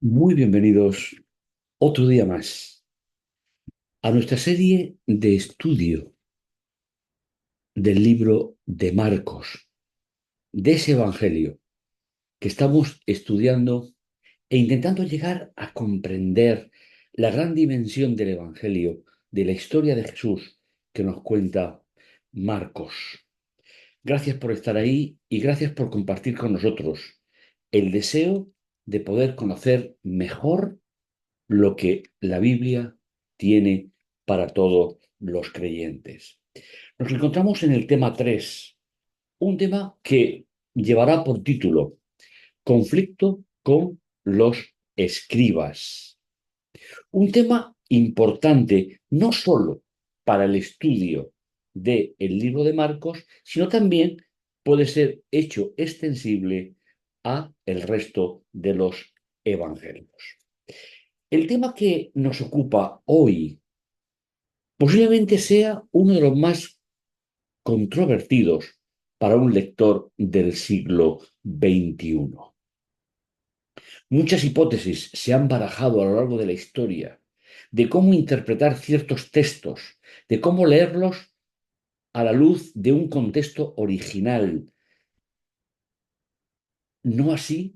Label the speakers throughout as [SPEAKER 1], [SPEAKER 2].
[SPEAKER 1] Muy bienvenidos otro día más a nuestra serie de estudio del libro de Marcos, de ese Evangelio que estamos estudiando e intentando llegar a comprender la gran dimensión del Evangelio, de la historia de Jesús que nos cuenta Marcos. Gracias por estar ahí y gracias por compartir con nosotros el deseo de poder conocer mejor lo que la Biblia tiene para todos los creyentes. Nos encontramos en el tema 3, un tema que llevará por título Conflicto con los escribas. Un tema importante no solo para el estudio del libro de Marcos, sino también puede ser hecho extensible a el resto de los evangelios. El tema que nos ocupa hoy posiblemente sea uno de los más controvertidos para un lector del siglo XXI. Muchas hipótesis se han barajado a lo largo de la historia de cómo interpretar ciertos textos, de cómo leerlos a la luz de un contexto original. No así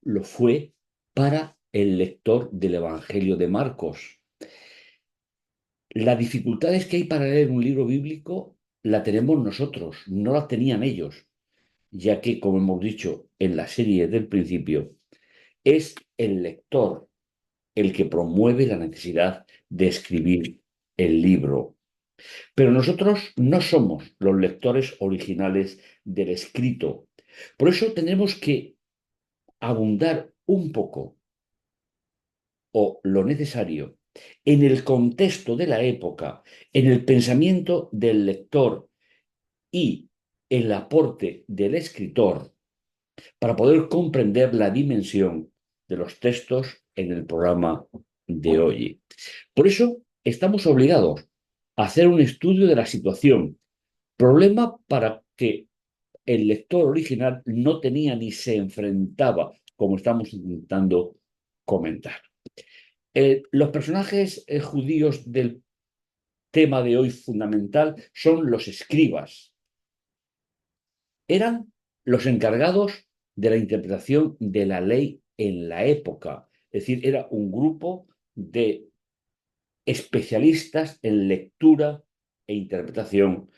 [SPEAKER 1] lo fue para el lector del Evangelio de Marcos. Las dificultades que hay para leer un libro bíblico la tenemos nosotros, no la tenían ellos, ya que, como hemos dicho en la serie del principio, es el lector el que promueve la necesidad de escribir el libro. Pero nosotros no somos los lectores originales del escrito. Por eso tenemos que abundar un poco o lo necesario en el contexto de la época, en el pensamiento del lector y el aporte del escritor para poder comprender la dimensión de los textos en el programa de hoy. Por eso estamos obligados a hacer un estudio de la situación, problema para que el lector original no tenía ni se enfrentaba, como estamos intentando comentar. Los personajes judíos del tema de hoy fundamental son los escribas. Eran los encargados de la interpretación de la ley en la época. Es decir, era un grupo de especialistas en lectura e interpretación.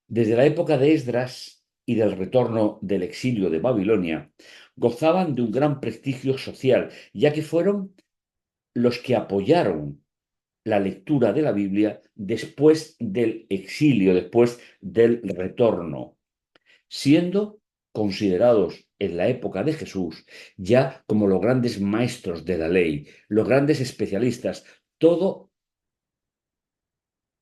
[SPEAKER 1] Desde la época de Esdras y del retorno del exilio de Babilonia, gozaban de un gran prestigio social, ya que fueron los que apoyaron la lectura de la Biblia después del exilio, después del retorno, siendo considerados en la época de Jesús ya como los grandes maestros de la ley, los grandes especialistas, toda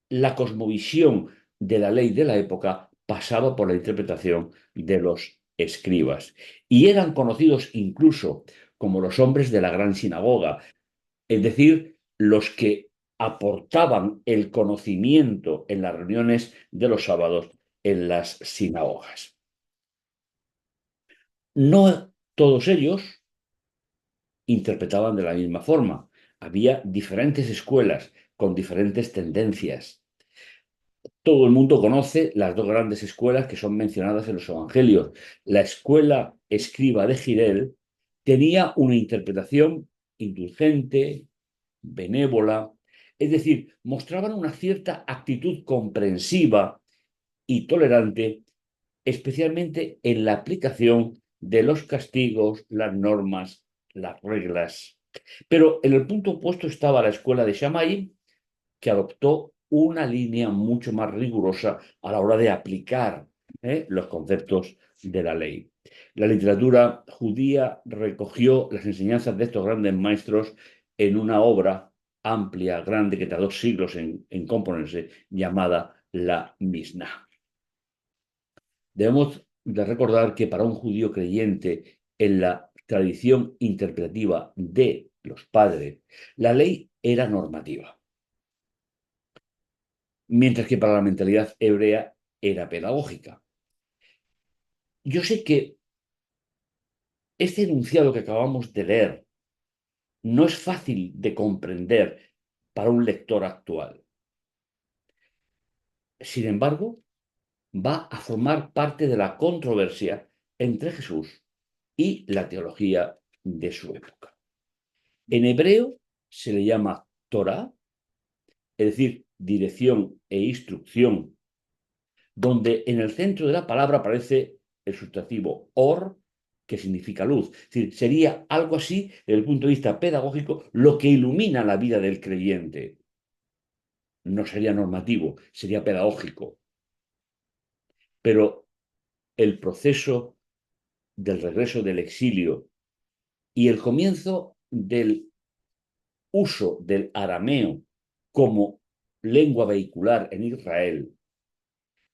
[SPEAKER 1] la cosmovisión de la ley de la época pasaba por la interpretación de los escribas y eran conocidos incluso como los hombres de la gran sinagoga, es decir, los que aportaban el conocimiento en las reuniones de los sábados en las sinagogas. No todos ellos interpretaban de la misma forma. Había diferentes escuelas con diferentes tendencias. Todo el mundo conoce las dos grandes escuelas que son mencionadas en los evangelios. La escuela escriba de Girel tenía una interpretación indulgente, benévola, es decir, mostraban una cierta actitud comprensiva y tolerante, especialmente en la aplicación de los castigos, las normas, las reglas. Pero en el punto opuesto estaba la escuela de Shammai, que adoptó una línea mucho más rigurosa a la hora de aplicar los conceptos de la ley. La literatura judía recogió las enseñanzas de estos grandes maestros en una obra amplia, grande, que tardó siglos en componerse, llamada la Mishnah. Debemos de recordar que para un judío creyente en la tradición interpretativa de los padres, la ley era normativa, mientras que para la mentalidad hebrea era pedagógica. Yo sé que este enunciado que acabamos de leer no es fácil de comprender para un lector actual. Sin embargo, va a formar parte de la controversia entre Jesús y la teología de su época. En hebreo se le llama Torah, es decir, dirección e instrucción, donde en el centro de la palabra aparece el sustantivo or, que significa luz. Es decir, sería algo así, desde el punto de vista pedagógico, lo que ilumina la vida del creyente. No sería normativo, sería pedagógico. Pero el proceso del regreso del exilio y el comienzo del uso del arameo como lengua vehicular en Israel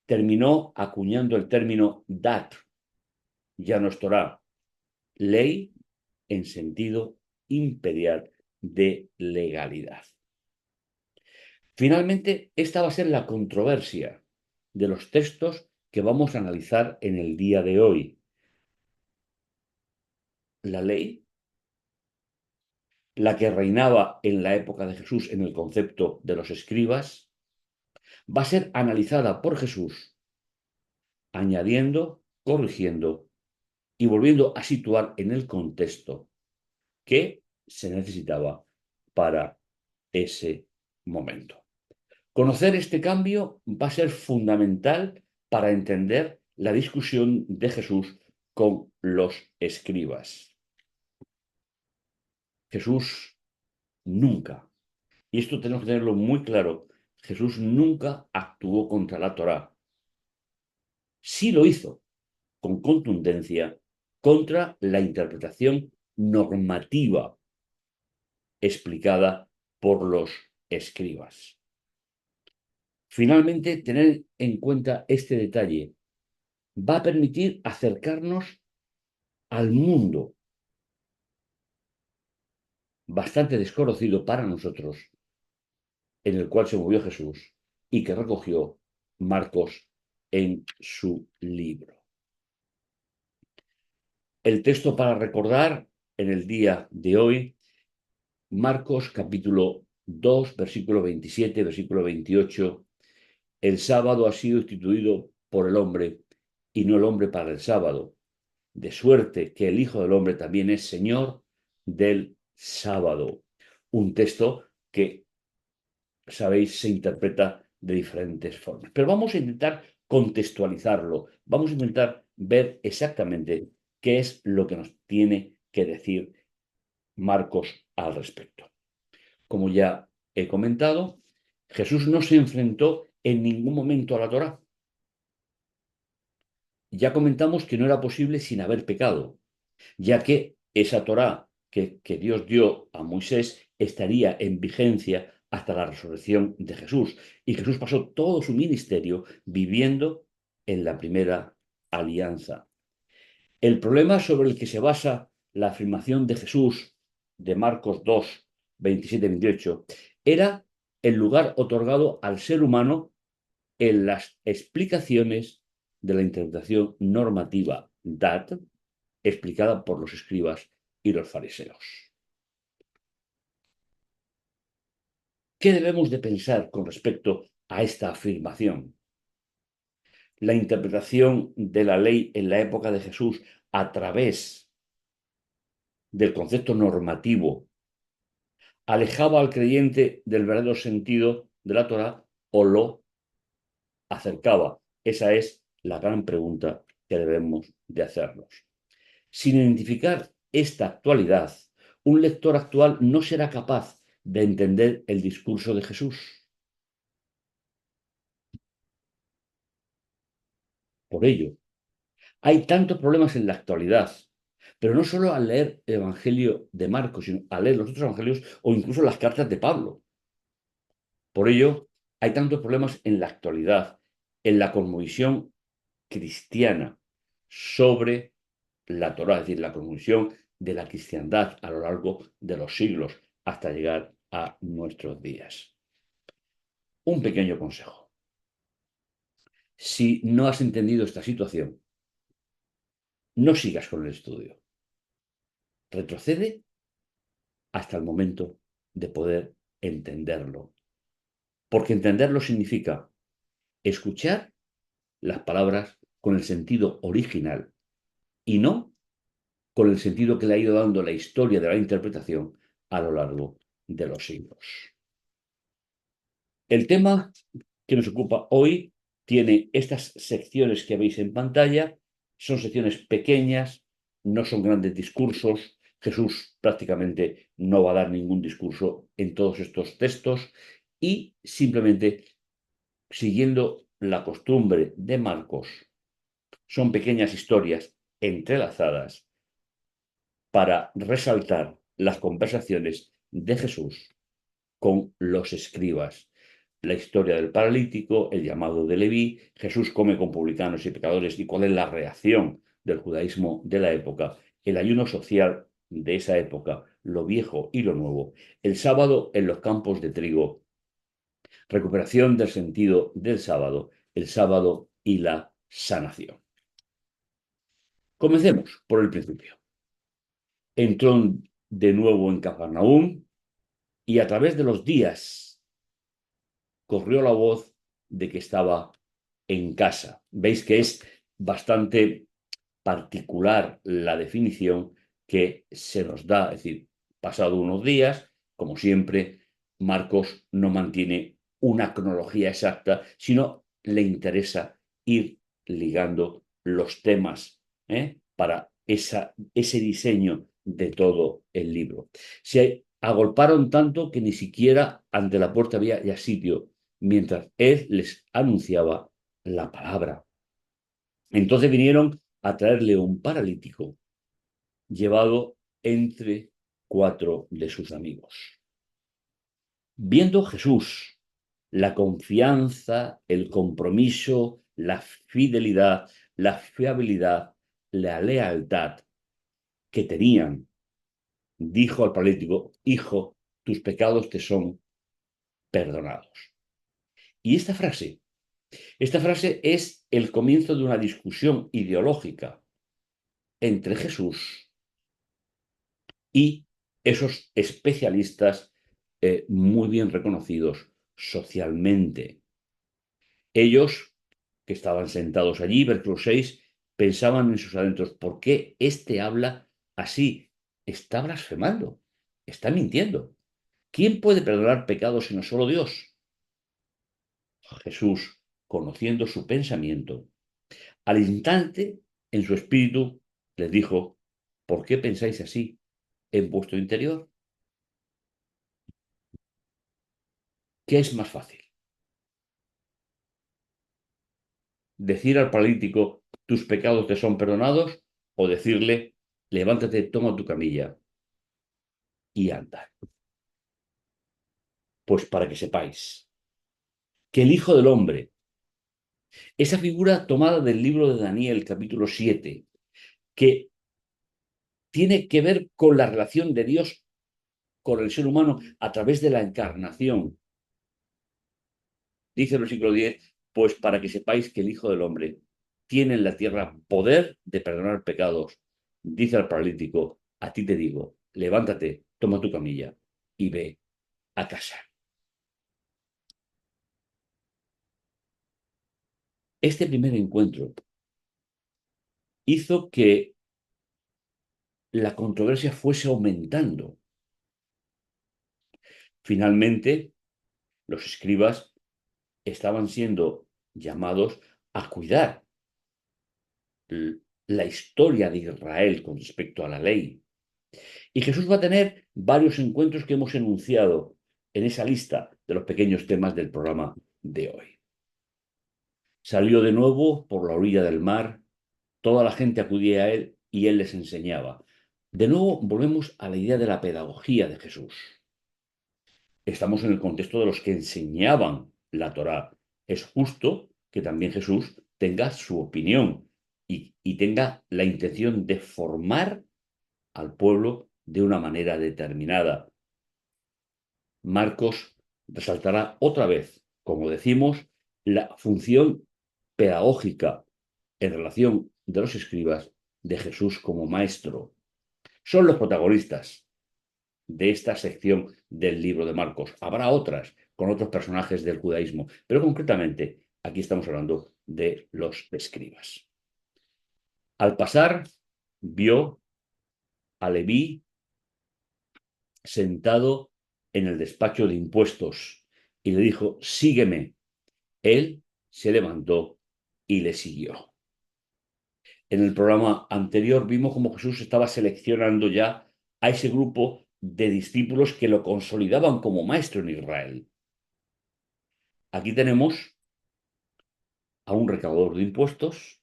[SPEAKER 1] terminó acuñando el término dat, ya no es Torah, ley en sentido imperial de legalidad. Finalmente, esta va a ser la controversia de los textos que vamos a analizar en el día de hoy. La ley, la que reinaba en la época de Jesús en el concepto de los escribas, va a ser analizada por Jesús, añadiendo, corrigiendo y volviendo a situar en el contexto que se necesitaba para ese momento. Conocer este cambio va a ser fundamental para entender la discusión de Jesús con los escribas. Jesús nunca, y esto tenemos que tenerlo muy claro, Jesús nunca actuó contra la Torá. Sí lo hizo con contundencia contra la interpretación normativa explicada por los escribas. Finalmente, tener en cuenta este detalle va a permitir acercarnos al mundo bastante desconocido para nosotros, en el cual se movió Jesús y que recogió Marcos en su libro. El texto para recordar en el día de hoy, Marcos capítulo 2, versículo 27, versículo 28. El sábado ha sido instituido por el hombre y no el hombre para el sábado, de suerte que el Hijo del Hombre también es Señor del sábado. Un texto que, sabéis, se interpreta de diferentes formas. Pero vamos a intentar contextualizarlo, vamos a intentar ver exactamente qué es lo que nos tiene que decir Marcos al respecto. Como ya he comentado, Jesús no se enfrentó en ningún momento a la Torá. Ya comentamos que no era posible sin haber pecado, ya que esa Torá que Dios dio a Moisés estaría en vigencia hasta la resurrección de Jesús. Y Jesús pasó todo su ministerio viviendo en la primera alianza. El problema sobre el que se basa la afirmación de Jesús de Marcos 2, 27-28, era el lugar otorgado al ser humano en las explicaciones de la interpretación normativa dat, explicada por los escribas y los fariseos. ¿Qué debemos de pensar con respecto a esta afirmación? La interpretación de la ley en la época de Jesús a través del concepto normativo alejaba al creyente del verdadero sentido de la Torá o lo acercaba. Esa es la gran pregunta que debemos de hacernos. Sin identificar esta actualidad, un lector actual no será capaz de entender el discurso de Jesús. Por ello, hay tantos problemas en la actualidad, pero no solo al leer el Evangelio de Marcos, sino al leer los otros evangelios o incluso las cartas de Pablo. Por ello, hay tantos problemas en la actualidad, en la cosmovisión cristiana sobre la Torá, es decir, la cosmovisión de la cristiandad a lo largo de los siglos hasta llegar a nuestros días. Un pequeño consejo. Si no has entendido esta situación, no sigas con el estudio. retrocede hasta el momento de poder entenderlo. Porque entenderlo significa escuchar las palabras con el sentido original y no con el sentido que le ha ido dando la historia de la interpretación a lo largo de los siglos. El tema que nos ocupa hoy tiene estas secciones que veis en pantalla. Son secciones pequeñas, no son grandes discursos. Jesús prácticamente no va a dar ningún discurso en todos estos textos y simplemente siguiendo la costumbre de Marcos, son pequeñas historias entrelazadas para resaltar las conversaciones de Jesús con los escribas. La historia del paralítico, el llamado de Leví, Jesús come con publicanos y pecadores y cuál es la reacción del judaísmo de la época, el ayuno social de esa época, lo viejo y lo nuevo, el sábado en los campos de trigo, recuperación del sentido del sábado, el sábado y la sanación. Comencemos por el principio. Entró de nuevo en Cafarnaúm y a través de los días corrió la voz de que estaba en casa. Veis que es bastante particular la definición que se nos da, es decir, pasado unos días, como siempre, Marcos no mantiene una cronología exacta, sino le interesa ir ligando los temas para ese diseño de todo el libro. Se agolparon tanto que ni siquiera ante la puerta había ya sitio, mientras él les anunciaba la palabra. Entonces vinieron a traerle un paralítico llevado entre 4 de sus amigos. Viendo Jesús la confianza, el compromiso, la fidelidad, la fiabilidad, la lealtad que tenían, dijo al paralítico: hijo, tus pecados te son perdonados. Y esta frase es el comienzo de una discusión ideológica entre Jesús y esos especialistas muy bien reconocidos socialmente. Ellos, que estaban sentados allí, versículo 6, pensaban en sus adentros: ¿por qué éste habla así? Está blasfemando, está mintiendo. ¿Quién puede perdonar pecados sino solo Dios? Jesús, conociendo su pensamiento, al instante, en su espíritu, les dijo: ¿por qué pensáis así en vuestro interior? ¿Qué es más fácil? ¿Decir al paralítico: tus pecados te son perdonados? ¿O decirle: levántate, toma tu camilla y anda? Pues para que sepáis que el Hijo del Hombre, esa figura tomada del libro de Daniel, capítulo 7, que tiene que ver con la relación de Dios con el ser humano a través de la encarnación, dice el versículo 10, pues para que sepáis que el Hijo del Hombre tiene en la tierra poder de perdonar pecados. Dice al paralítico: a ti te digo, levántate, toma tu camilla y ve a casa. Este primer encuentro hizo que la controversia fuese aumentando. Finalmente, los escribas estaban siendo llamados a cuidar la historia de Israel con respecto a la ley. Y Jesús va a tener varios encuentros que hemos enunciado en esa lista de los pequeños temas del programa de hoy. Salió de nuevo por la orilla del mar, toda la gente acudía a él y él les enseñaba. De nuevo volvemos a la idea de la pedagogía de Jesús. Estamos en el contexto de los que enseñaban la Torá. Es justo que también Jesús tenga su opinión y tenga la intención de formar al pueblo de una manera determinada. Marcos resaltará otra vez, como decimos, la función pedagógica en relación de los escribas de Jesús como maestro. Son los protagonistas de esta sección del libro de Marcos. Habrá otras con otros personajes del judaísmo, pero concretamente aquí estamos hablando de los escribas. Al pasar, vio a Leví sentado en el despacho de impuestos y le dijo, sígueme. Él se levantó y le siguió. En el programa anterior vimos cómo Jesús estaba seleccionando ya a ese grupo de discípulos que lo consolidaban como maestro en Israel. Aquí tenemos a un recaudador de impuestos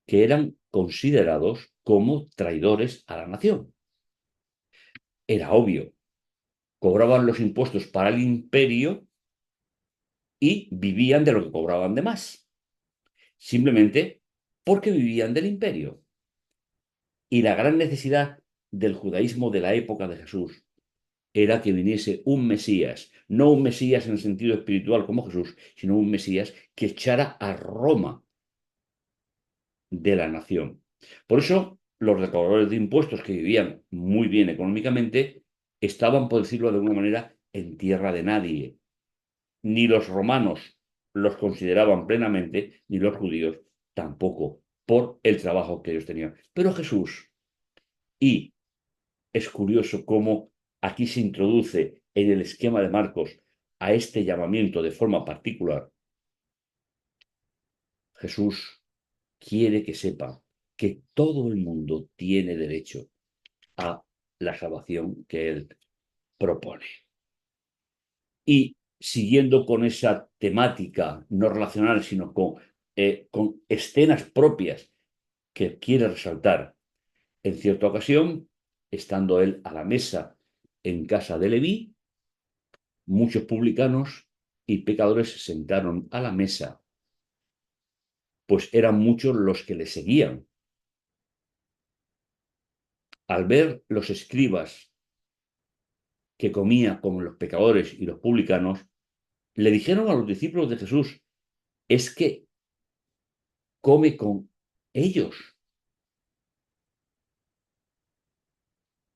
[SPEAKER 1] que eran considerados como traidores a la nación. Era obvio, cobraban los impuestos para el imperio y vivían de lo que cobraban de más, simplemente porque vivían del imperio. Y la gran necesidad del judaísmo de la época de Jesús era que viniese un Mesías, no un Mesías en el sentido espiritual como Jesús, sino un Mesías que echara a Roma de la nación. Por eso, los recaudadores de impuestos que vivían muy bien económicamente estaban, por decirlo de alguna manera, en tierra de nadie. Ni los romanos los consideraban plenamente, ni los judíos tampoco, por el trabajo que ellos tenían. Pero Jesús, y es curioso cómo aquí se introduce en el esquema de Marcos a este llamamiento de forma particular, Jesús quiere que sepa que todo el mundo tiene derecho a la salvación que él propone. Y siguiendo con esa temática no relacional, sino con escenas propias que quiere resaltar, en cierta ocasión, estando él a la mesa en casa de Leví, muchos publicanos y pecadores se sentaron a la mesa, pues eran muchos los que le seguían. Al ver los escribas que comía como los pecadores y los publicanos, le dijeron a los discípulos de Jesús, es que come con ellos.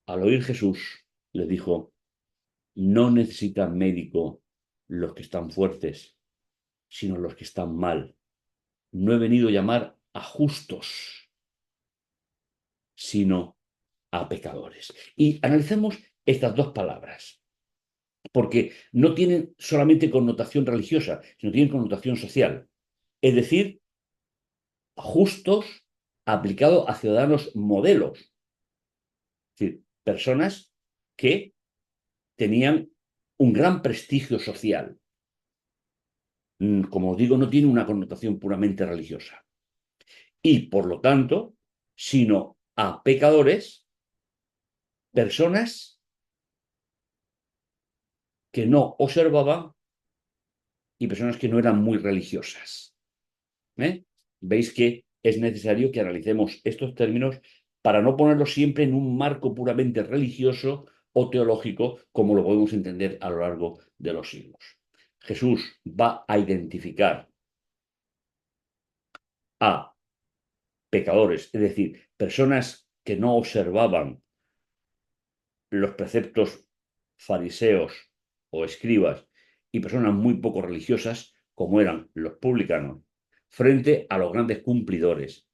[SPEAKER 1] Al oír Jesús, le dijo, no necesitan médico los que están fuertes, sino los que están mal. No he venido a llamar a justos, sino a pecadores. Y analicemos estas dos palabras, porque no tienen solamente connotación religiosa, sino tienen connotación social. Es decir, justos aplicado a ciudadanos modelos, es decir, personas que tenían un gran prestigio social. Como os digo, no tiene una connotación puramente religiosa. Y, por lo tanto, sino a pecadores, personas que no observaban y personas que no eran muy religiosas. Veis que es necesario que analicemos estos términos para no ponerlos siempre en un marco puramente religioso o teológico, como lo podemos entender a lo largo de los siglos. Jesús va a identificar a pecadores, es decir, personas que no observaban los preceptos fariseos o escribas y personas muy poco religiosas, como eran los publicanos, frente a los grandes cumplidores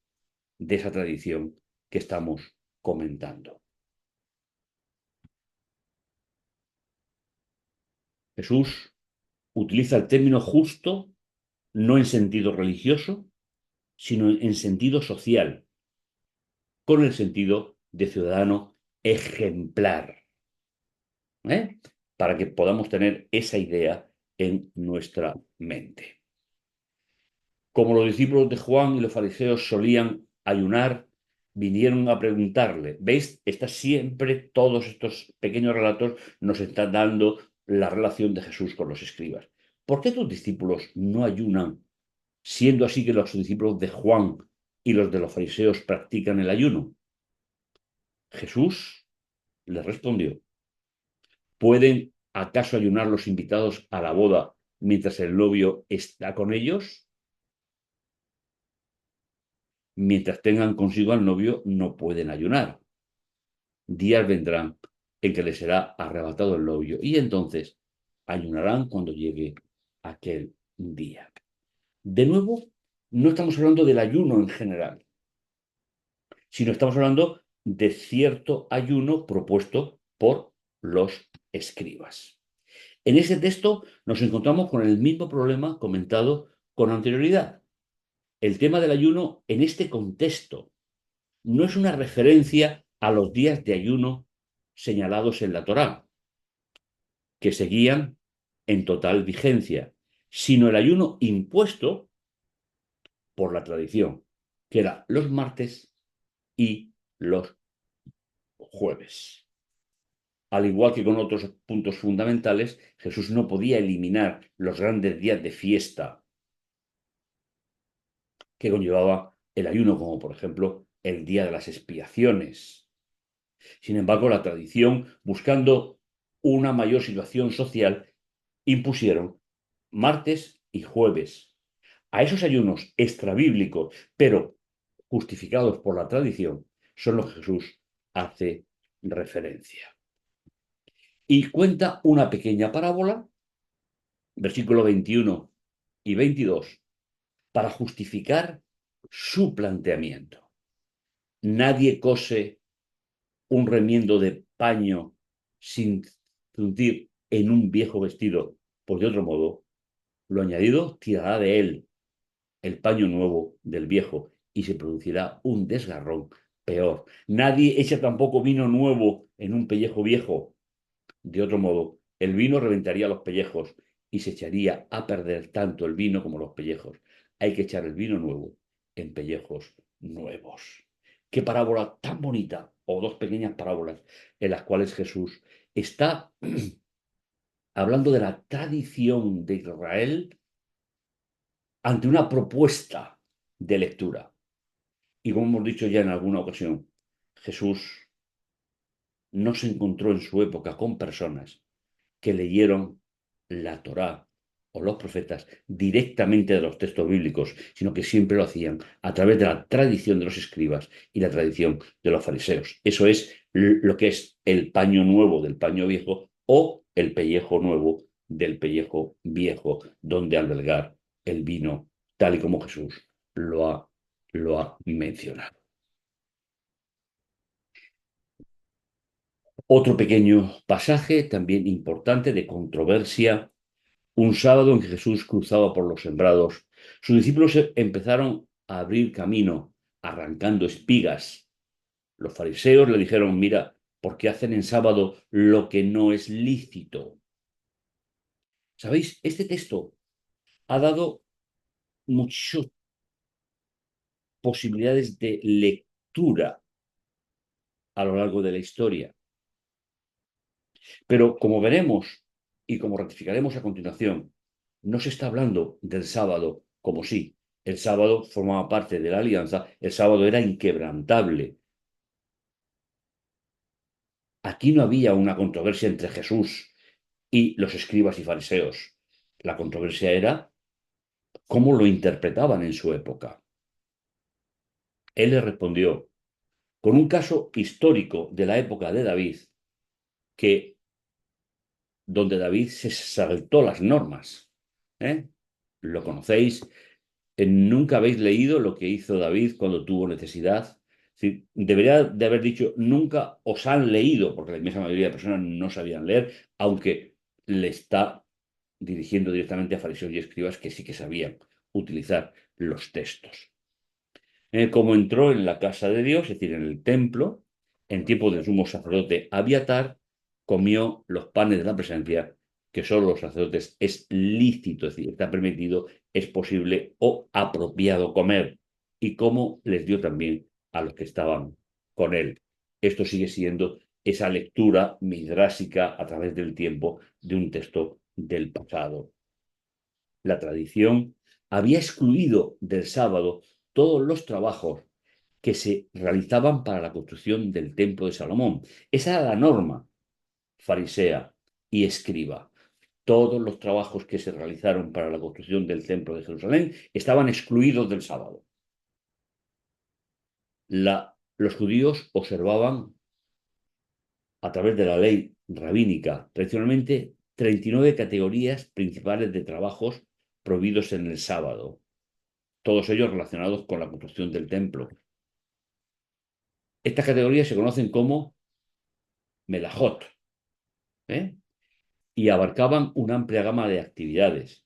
[SPEAKER 1] de esa tradición que estamos comentando. Jesús utiliza el término justo no en sentido religioso, sino en sentido social, con el sentido de ciudadano ejemplar, ¿eh? Para que podamos tener esa idea en nuestra mente. Como los discípulos de Juan y los fariseos solían ayunar, vinieron a preguntarle. ¿Veis? Siempre todos estos pequeños relatos nos están dando la relación de Jesús con los escribas. ¿Por qué tus discípulos no ayunan, siendo así que los discípulos de Juan y los de los fariseos practican el ayuno? Jesús les respondió, ¿pueden acaso ayunar los invitados a la boda mientras el novio está con ellos? Mientras tengan consigo al novio, no pueden ayunar. días vendrán en que les será arrebatado el novio, y entonces ayunarán cuando llegue aquel día. De nuevo, no estamos hablando del ayuno en general, sino estamos hablando de cierto ayuno propuesto por los escribas. En ese texto nos encontramos con el mismo problema comentado con anterioridad. El tema del ayuno en este contexto no es una referencia a los días de ayuno señalados en la Torá, que seguían en total vigencia, sino el ayuno impuesto por la tradición, que era los martes y los jueves. Al igual que con otros puntos fundamentales, Jesús no podía eliminar los grandes días de fiesta que conllevaba el ayuno, como por ejemplo el día de las expiaciones. Sin embargo, la tradición, buscando una mayor situación social, impusieron martes y jueves. A esos ayunos extrabíblicos, pero justificados por la tradición, son los que Jesús hace referencia. Y cuenta una pequeña parábola, versículo 21 y 22, para justificar su planteamiento. Nadie cose un remiendo de paño sin fundir en un viejo vestido, pues de otro modo, lo añadido tirará de él el paño nuevo del viejo y se producirá un desgarrón peor. Nadie echa tampoco vino nuevo en un pellejo viejo. De otro modo, el vino reventaría los pellejos y se echaría a perder tanto el vino como los pellejos. Hay que echar el vino nuevo en pellejos nuevos. Qué parábola tan bonita, o dos pequeñas parábolas en las cuales Jesús está hablando de la tradición de Israel ante una propuesta de lectura. Y como hemos dicho ya en alguna ocasión, Jesús no se encontró en su época con personas que leyeron la Torá o los profetas directamente de los textos bíblicos, sino que siempre lo hacían a través de la tradición de los escribas y la tradición de los fariseos. Eso es lo que es el paño nuevo del paño viejo o el pellejo nuevo del pellejo viejo, donde albergar el vino, tal y como Jesús lo ha mencionado. Otro pequeño pasaje también importante de controversia. Un sábado en que Jesús cruzaba por los sembrados, sus discípulos empezaron a abrir camino, arrancando espigas. Los fariseos le dijeron, mira, ¿por qué hacen en sábado lo que no es lícito? ¿Sabéis? Este texto ha dado muchas posibilidades de lectura a lo largo de la historia. Pero como veremos y como ratificaremos a continuación, no se está hablando del sábado como si el sábado formaba parte de la alianza, el sábado era inquebrantable. Aquí no había una controversia entre Jesús y los escribas y fariseos. La controversia era cómo lo interpretaban en su época. Él le respondió con un caso histórico de la época de David, que donde David se saltó las normas. ¿Eh? Lo conocéis. Nunca habéis leído lo que hizo David cuando tuvo necesidad. Sí, debería de haber dicho, nunca os han leído, porque la inmensa mayoría de personas no sabían leer, aunque le está dirigiendo directamente a fariseos y escribas que sí que sabían utilizar los textos. Como entró en la casa de Dios, es decir, en el templo, en tiempo del sumo sacerdote Abiatar, comió los panes de la presencia, que solo los sacerdotes es lícito, es decir, está permitido, es posible o apropiado comer, y como les dio también a los que estaban con él. Esto sigue siendo esa lectura midrásica a través del tiempo de un texto del pasado. La tradición había excluido del sábado todos los trabajos que se realizaban para la construcción del templo de Salomón. Esa era la norma farisea y escriba. Todos los trabajos que se realizaron para la construcción del templo de Jerusalén estaban excluidos del sábado. Los judíos observaban a través de la ley rabínica, tradicionalmente 39 categorías principales de trabajos prohibidos en el sábado, todos ellos relacionados con la construcción del templo. Estas categorías se conocen como melajot, ¿eh? Y abarcaban una amplia gama de actividades.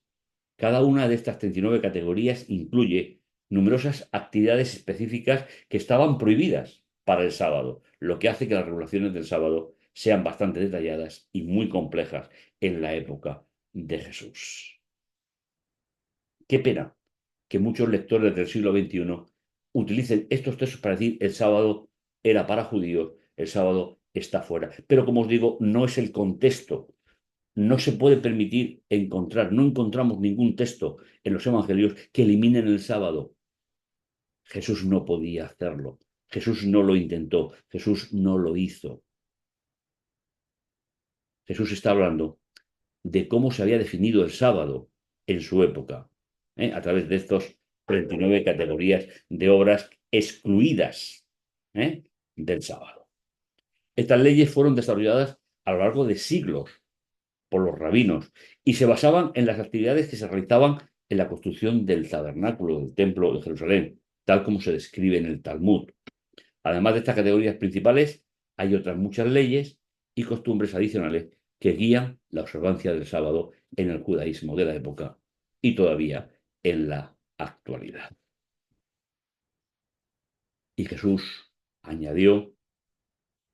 [SPEAKER 1] Cada una de estas 39 categorías incluye numerosas actividades específicas que estaban prohibidas para el sábado, lo que hace que las regulaciones del sábado sean bastante detalladas y muy complejas en la época de Jesús. Qué pena que muchos lectores del siglo XXI utilicen estos textos para decir el sábado era para judíos, el sábado está fuera. Pero como os digo, no es el contexto. No se puede permitir encontrar, no encontramos ningún texto en los evangelios que eliminen el sábado. Jesús no podía hacerlo. Jesús no lo intentó. Jesús no lo hizo. Jesús está hablando de cómo se había definido el sábado en su época, a través de estos 39 categorías de obras excluidas del sábado. Estas leyes fueron desarrolladas a lo largo de siglos por los rabinos y se basaban en las actividades que se realizaban en la construcción del tabernáculo, del templo de Jerusalén, tal como se describe en el Talmud. Además de estas categorías principales, hay otras muchas leyes y costumbres adicionales que guían la observancia del sábado en el judaísmo de la época y todavía en la actualidad. Y Jesús añadió,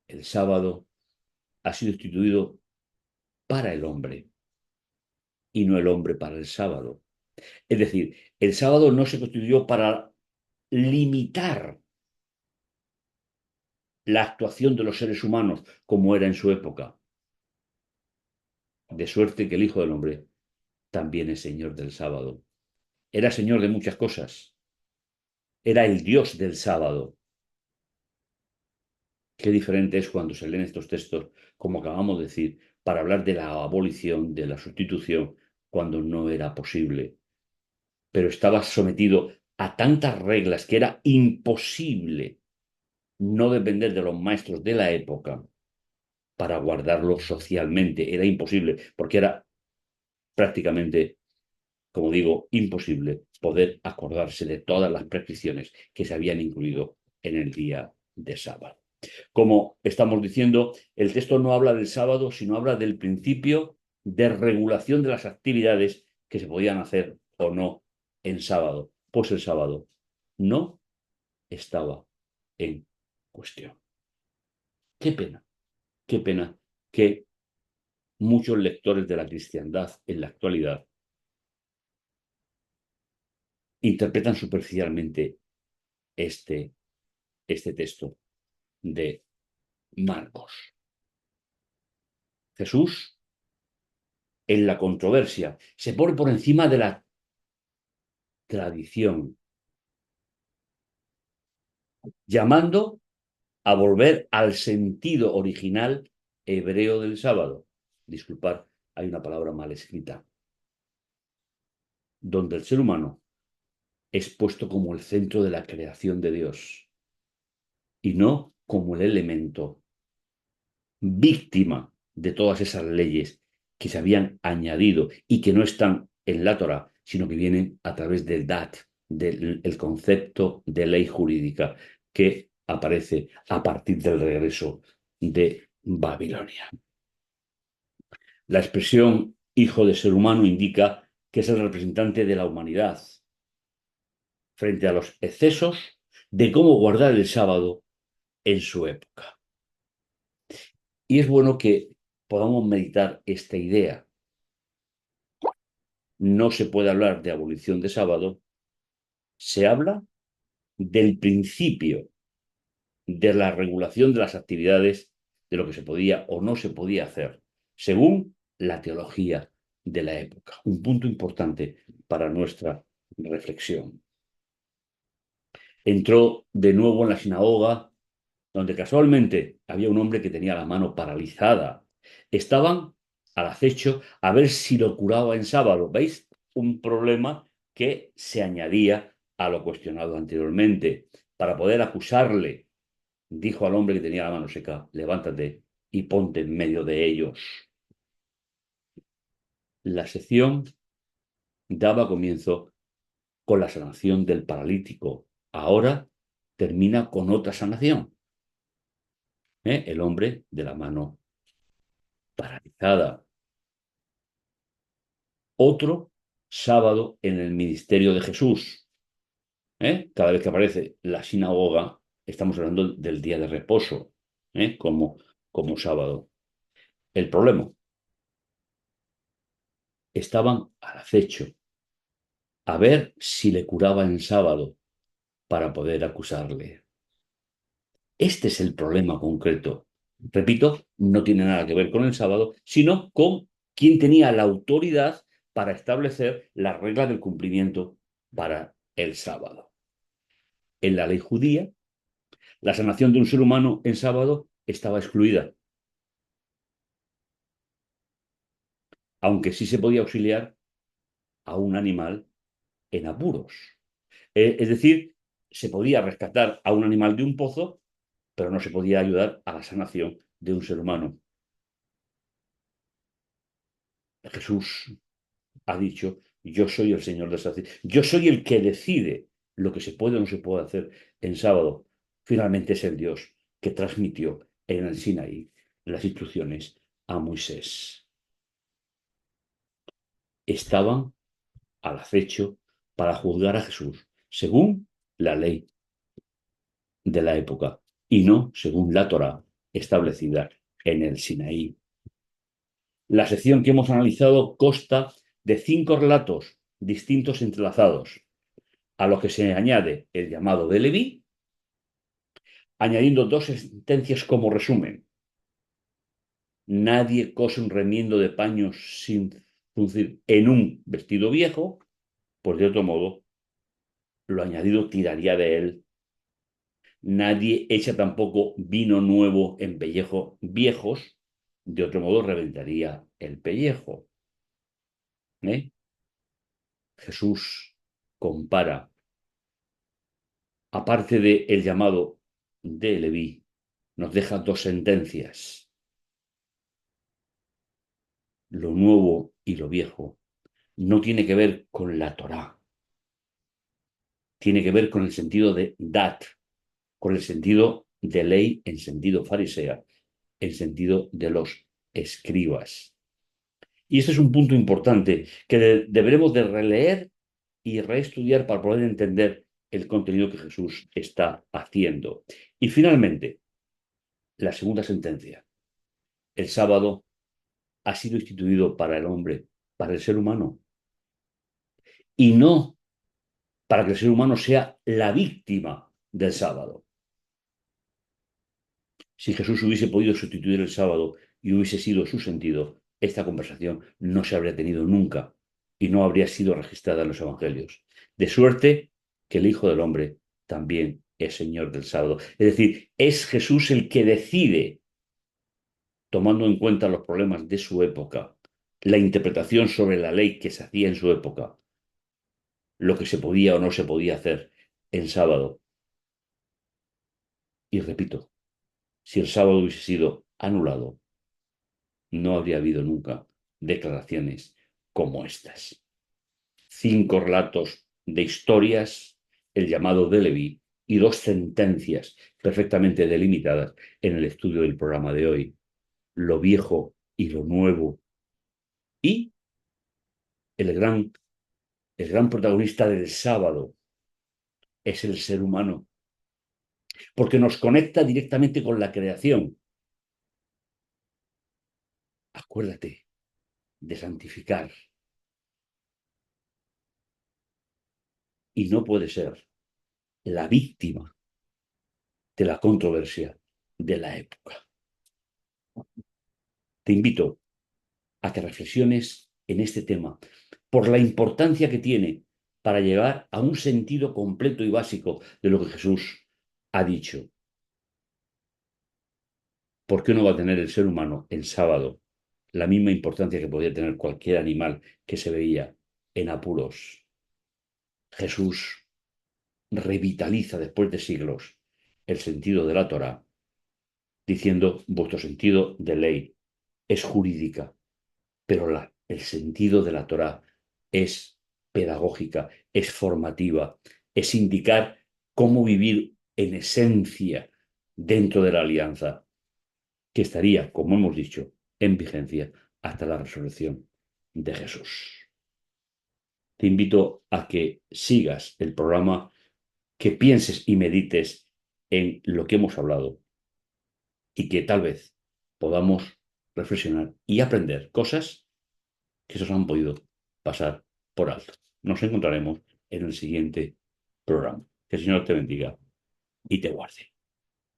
[SPEAKER 1] el sábado ha sido instituido para el hombre y no el hombre para el sábado. Es decir, el sábado no se constituyó para limitar la actuación de los seres humanos como era en su época. De suerte que el Hijo del Hombre también es Señor del sábado. Era Señor de muchas cosas. Era el Dios del sábado. Qué diferente es cuando se leen estos textos, como acabamos de decir, para hablar de la abolición, de la sustitución, cuando no era posible. Pero estaba sometido a tantas reglas que era imposible no depender de los maestros de la época para guardarlo socialmente. Era imposible, porque era prácticamente, como digo, imposible poder acordarse de todas las prescripciones que se habían incluido en el día de sábado. Como estamos diciendo, el texto no habla del sábado, sino habla del principio de regulación de las actividades que se podían hacer o no en sábado. Pues el sábado no estaba en cuestión. Qué pena que muchos lectores de la cristiandad en la actualidad interpretan superficialmente este, este texto de Marcos. Jesús, en la controversia, se pone por encima de la tradición, llamando a volver al sentido original hebreo del sábado. Disculpad, hay una palabra mal escrita. Donde el ser humano es puesto como el centro de la creación de Dios y no como el elemento víctima de todas esas leyes que se habían añadido y que no están en la Torá, sino que vienen a través del Dat, del concepto de ley jurídica que aparece a partir del regreso de Babilonia. La expresión hijo de ser humano indica que es el representante de la humanidad frente a los excesos de cómo guardar el sábado en su época. Y es bueno que podamos meditar esta idea. No se puede hablar de abolición de sábado, se habla del principio de la regulación de las actividades, de lo que se podía o no se podía hacer, según la teología de la época. Un punto importante para nuestra reflexión. Entró de nuevo en la sinagoga, donde casualmente había un hombre que tenía la mano paralizada. Estaban al acecho a ver si lo curaba en sábado. ¿Veis? Un problema que se añadía a lo cuestionado anteriormente. Para poder acusarle, dijo al hombre que tenía la mano seca, levántate y ponte en medio de ellos. La sección daba comienzo con la sanación del paralítico. Ahora termina con otra sanación. El hombre de la mano paralizada. Otro sábado en el ministerio de Jesús. Cada vez que aparece la sinagoga, estamos hablando del día de reposo, como sábado. El problema, estaban al acecho, a ver si le curaba en sábado para poder acusarle. Este es el problema concreto. Repito, no tiene nada que ver con el sábado, sino con quién tenía la autoridad para establecer la regla del cumplimiento para el sábado. En la ley judía, la sanación de un ser humano en sábado estaba excluida, aunque sí se podía auxiliar a un animal en apuros. Es decir, se podía rescatar a un animal de un pozo, pero no se podía ayudar a la sanación de un ser humano. Jesús ha dicho, yo soy el Señor de sábado. Yo soy el que decide lo que se puede o no se puede hacer en sábado. Finalmente es el Dios que transmitió en el Sinaí las instrucciones a Moisés. Estaban al acecho para juzgar a Jesús según la ley de la época y no según la Torá establecida en el Sinaí. La sección que hemos analizado consta de 5 relatos distintos entrelazados, a los que se añade el llamado de Leví, añadiendo 2 sentencias como resumen. Nadie cose un remiendo de paños sin fruncir en un vestido viejo, pues de otro modo lo añadido tiraría de él. Nadie echa tampoco vino nuevo en pellejos viejos, de otro modo reventaría el pellejo. Jesús compara, aparte del llamado de Leví, nos deja 2 sentencias, lo nuevo y lo viejo. No tiene que ver con la Torá, tiene que ver con el sentido de dat, con el sentido de ley en sentido farisea, en sentido de los escribas. Y este es un punto importante que deberemos de releer y reestudiar para poder entender el contenido que Jesús está haciendo. Y finalmente, la segunda sentencia. El sábado ha sido instituido para el hombre, para el ser humano, y no para que el ser humano sea la víctima del sábado. Si Jesús hubiese podido sustituir el sábado y hubiese sido su sentido, esta conversación no se habría tenido nunca y no habría sido registrada en los evangelios. De suerte que el Hijo del Hombre también es Señor del sábado. Es decir, es Jesús el que decide, tomando en cuenta los problemas de su época, la interpretación sobre la ley que se hacía en su época, lo que se podía o no se podía hacer en sábado. Y repito, si el sábado hubiese sido anulado, no habría habido nunca declaraciones como estas. 5 relatos de historias, el llamado de Leví y 2 sentencias perfectamente delimitadas en el estudio del programa de hoy. Lo viejo y lo nuevo. Y el gran protagonista del sábado es el ser humano, porque nos conecta directamente con la creación. Acuérdate de santificar. Y no puede ser la víctima de la controversia de la época. Te invito a que reflexiones en este tema por la importancia que tiene para llegar a un sentido completo y básico de lo que Jesús ha dicho. ¿Por qué no va a tener el ser humano en sábado la misma importancia que podía tener cualquier animal que se veía en apuros? Jesús revitaliza después de siglos el sentido de la Torá diciendo vuestro sentido de ley es jurídica, pero el sentido de la Torá es pedagógica, es formativa, es indicar cómo vivir en esencia dentro de la alianza, que estaría, como hemos dicho, en vigencia hasta la resurrección de Jesús. Te invito a que sigas el programa, que pienses y medites en lo que hemos hablado y que tal vez podamos reflexionar y aprender cosas que se os han podido pasar por alto. Nos encontraremos en el siguiente programa. Que el Señor te bendiga y te guarde.